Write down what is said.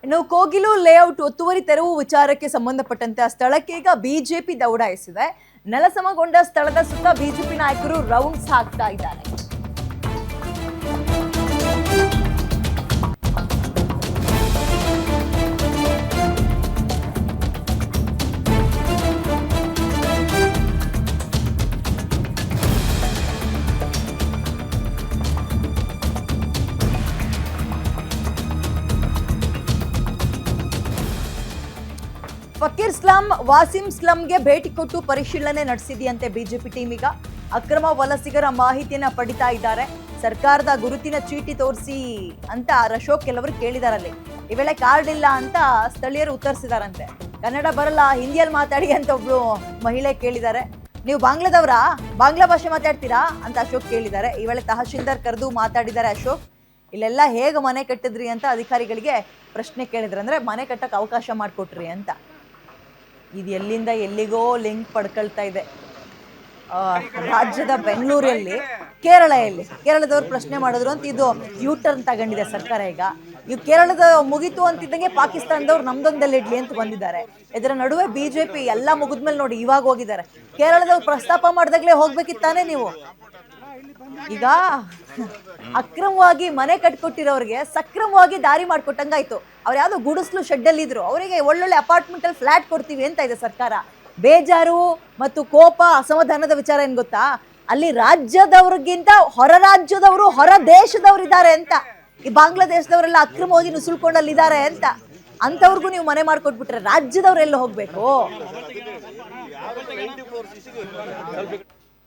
ಇನ್ನು ಕೋಗಿಲು ಲೇಔಟ್ ಒತ್ತುವರಿ ತೆರವು ವಿಚಾರಕ್ಕೆ ಸಂಬಂಧಪಟ್ಟಂತೆ ಆ ಸ್ಥಳಕ್ಕೆ ಈಗ ಬಿಜೆಪಿ ದೌಡಾಯಿಸಿದೆ. ನೆಲಸಮಗೊಂಡ ಸ್ಥಳದ ಸುತ್ತ ಬಿಜೆಪಿ ನಾಯಕರು ರೌಂಡ್ಸ್ ಹಾಕ್ತಾ ಇದ್ದಾರೆ. ಫಕೀರ್ ಸ್ಲಂ ವಾಸಿಂ ಸ್ಲಂಗೆ ಭೇಟಿ ಕೊಟ್ಟು ಪರಿಶೀಲನೆ ನಡೆಸಿದೆಯಂತೆ ಬಿಜೆಪಿ ಟೀಮ್. ಈಗ ಅಕ್ರಮ ವಲಸಿಗರ ಮಾಹಿತಿಯನ್ನ ಪಡಿತಾ ಇದ್ದಾರೆ. ಸರ್ಕಾರದ ಗುರುತಿನ ಚೀಟಿ ತೋರಿಸಿ ಅಂತ ಅಶೋಕ್ ಕೆಲವರು ಕೇಳಿದಾರಲ್ಲಿ. ಈ ವೇಳೆ ಕಾರ್ಡ್ ಇಲ್ಲ ಅಂತ ಸ್ಥಳೀಯರು ಉತ್ತರಿಸಿದಾರಂತೆ. ಕನ್ನಡ ಬರಲ್ಲ, ಹಿಂದಿಯಲ್ಲಿ ಮಾತಾಡಿ ಅಂತ ಒಬ್ರು ಮಹಿಳೆ ಕೇಳಿದ್ದಾರೆ. ನೀವು ಬಾಂಗ್ಲಾದವರಾ, ಬಾಂಗ್ಲಾ ಭಾಷೆ ಮಾತಾಡ್ತೀರಾ ಅಂತ ಅಶೋಕ್ ಕೇಳಿದ್ದಾರೆ. ಈ ವೇಳೆ ತಹಶೀಲ್ದಾರ್ ಕರೆದು ಮಾತಾಡಿದ್ದಾರೆ ಅಶೋಕ್. ಇಲ್ಲೆಲ್ಲ ಹೇಗೆ ಮನೆ ಕಟ್ಟಿದ್ರಿ ಅಂತ ಅಧಿಕಾರಿಗಳಿಗೆ ಪ್ರಶ್ನೆ ಕೇಳಿದ್ರು. ಅಂದ್ರೆ ಮನೆ ಕಟ್ಟಕ್ಕೆ ಅವಕಾಶ ಮಾಡಿಕೊಟ್ರಿ ಅಂತ. ಇದು ಎಲ್ಲಿಂದ ಎಲ್ಲಿಗೋ ಲಿಂಕ್ ಪಡ್ಕೊಳ್ತಾ ಇದೆ. ರಾಜ್ಯದ ಬೆಂಗಳೂರಲ್ಲಿ ಕೇರಳದವ್ರು ಪ್ರಶ್ನೆ ಮಾಡಿದ್ರು ಅಂತ ಇದು ಯೂ ಟರ್ನ್ ತಗೊಂಡಿದೆ ಸರ್ಕಾರ. ಈಗ ಕೇರಳದ ಮುಗಿತು ಅಂತಿದ್ದಂಗೆ ಪಾಕಿಸ್ತಾನದವ್ರು ನಮ್ದೊಂದಲ್ಲಿ ಇಡ್ಲಿ ಅಂತ ಬಂದಿದ್ದಾರೆ. ಇದರ ನಡುವೆ ಬಿಜೆಪಿ ಎಲ್ಲ ಮುಗಿದ್ಮೇಲೆ ನೋಡಿ ಇವಾಗ ಹೋಗಿದ್ದಾರೆ. ಕೇರಳದವ್ರು ಪ್ರಸ್ತಾಪ ಮಾಡಿದಾಗಲೇ ಹೋಗ್ಬೇಕಿತ್ತಾನೆ ನೀವು. ಈಗ ಅಕ್ರಮವಾಗಿ ಮನೆ ಕಟ್ಕೊಟ್ಟಿರೋರಿಗೆ ಸಕ್ರಮವಾಗಿ ದಾರಿ ಮಾಡ್ಕೊಟ್ಟಂಗಾಯ್ತು. ಅವ್ರು ಯಾವ್ದೋ ಗುಡಿಸ್ಲು ಶೆಡ್ಡಲ್ಲಿ ಇದ್ರು, ಅವರಿಗೆ ಒಳ್ಳೊಳ್ಳೆ ಅಪಾರ್ಟ್ಮೆಂಟ್ ಅಲ್ಲಿ ಫ್ಲಾಟ್ ಕೊಡ್ತೀವಿ ಅಂತ ಇದೆ ಸರ್ಕಾರ. ಬೇಜಾರು ಮತ್ತು ಕೋಪ ಅಸಮಾಧಾನದ ವಿಚಾರ ಏನ್ ಗೊತ್ತಾ, ಅಲ್ಲಿ ರಾಜ್ಯದವ್ರಿಗಿಂತ ಹೊರ ರಾಜ್ಯದವರು ಹೊರ ದೇಶದವ್ರು ಇದ್ದಾರೆ ಅಂತ. ಈ ಬಾಂಗ್ಲಾದೇಶದವರೆಲ್ಲ ಅಕ್ರಮವಾಗಿ ನುಸುಳ್ಕೊಂಡಲ್ಲಿ ಇದ್ದಾರೆ ಅಂತ. ಅಂತವ್ರಿಗೂ ನೀವು ಮನೆ ಮಾಡ್ಕೊಟ್ಬಿಟ್ರೆ ರಾಜ್ಯದವ್ರೆಲ್ಲ ಹೋಗ್ಬೇಕು.